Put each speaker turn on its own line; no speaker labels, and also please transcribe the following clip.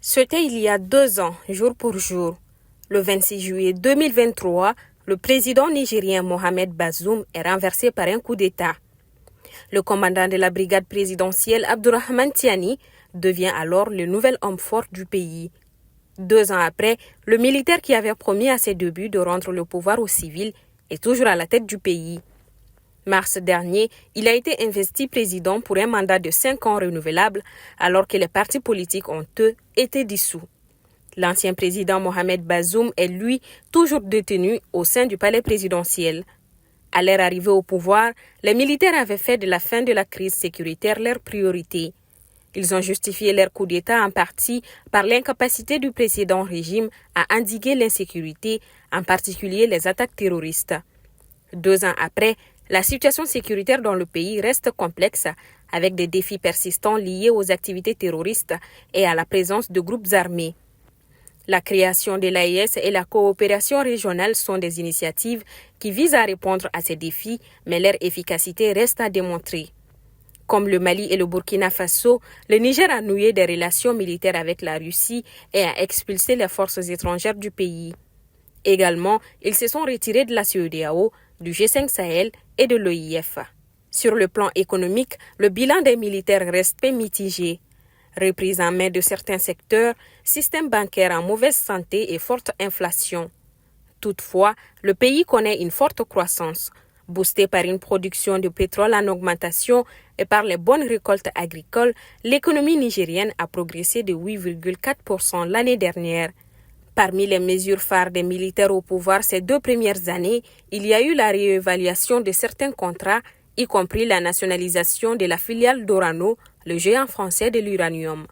C'était il y a 2 ans, jour pour jour. Le 26 juillet 2023, le président nigérien Mohamed Bazoum est renversé par un coup d'État. Le commandant de la brigade présidentielle, Abdourahmane Tiani, devient alors le nouvel homme fort du pays. 2 ans après, le militaire qui avait promis à ses débuts de rendre le pouvoir aux civils est toujours à la tête du pays. Mars dernier, il a été investi président pour un mandat de 5 ans renouvelable alors que les partis politiques ont, eux, été dissous. L'ancien président Mohamed Bazoum est, lui, toujours détenu au sein du palais présidentiel. À leur arrivée au pouvoir, les militaires avaient fait de la fin de la crise sécuritaire leur priorité. Ils ont justifié leur coup d'État en partie par l'incapacité du précédent régime à endiguer l'insécurité, en particulier les attaques terroristes. 2 ans après, la situation sécuritaire dans le pays reste complexe, avec des défis persistants liés aux activités terroristes et à la présence de groupes armés. La création de l'AES et la coopération régionale sont des initiatives qui visent à répondre à ces défis, mais leur efficacité reste à démontrer. Comme le Mali et le Burkina Faso, le Niger a noué des relations militaires avec la Russie et a expulsé les forces étrangères du pays. Également, ils se sont retirés de la CEDEAO, du G5 Sahel et de l'OIF. Sur le plan économique, le bilan des militaires reste mitigé. Reprise en main de certains secteurs, système bancaire en mauvaise santé et forte inflation. Toutefois, le pays connaît une forte croissance, boostée par une production de pétrole en augmentation et par les bonnes récoltes agricoles. L'économie nigérienne a progressé de 8,4% l'année dernière. Parmi les mesures phares des militaires au pouvoir ces 2 premières années, il y a eu la réévaluation de certains contrats, y compris la nationalisation de la filiale d'Orano, le géant français de l'uranium.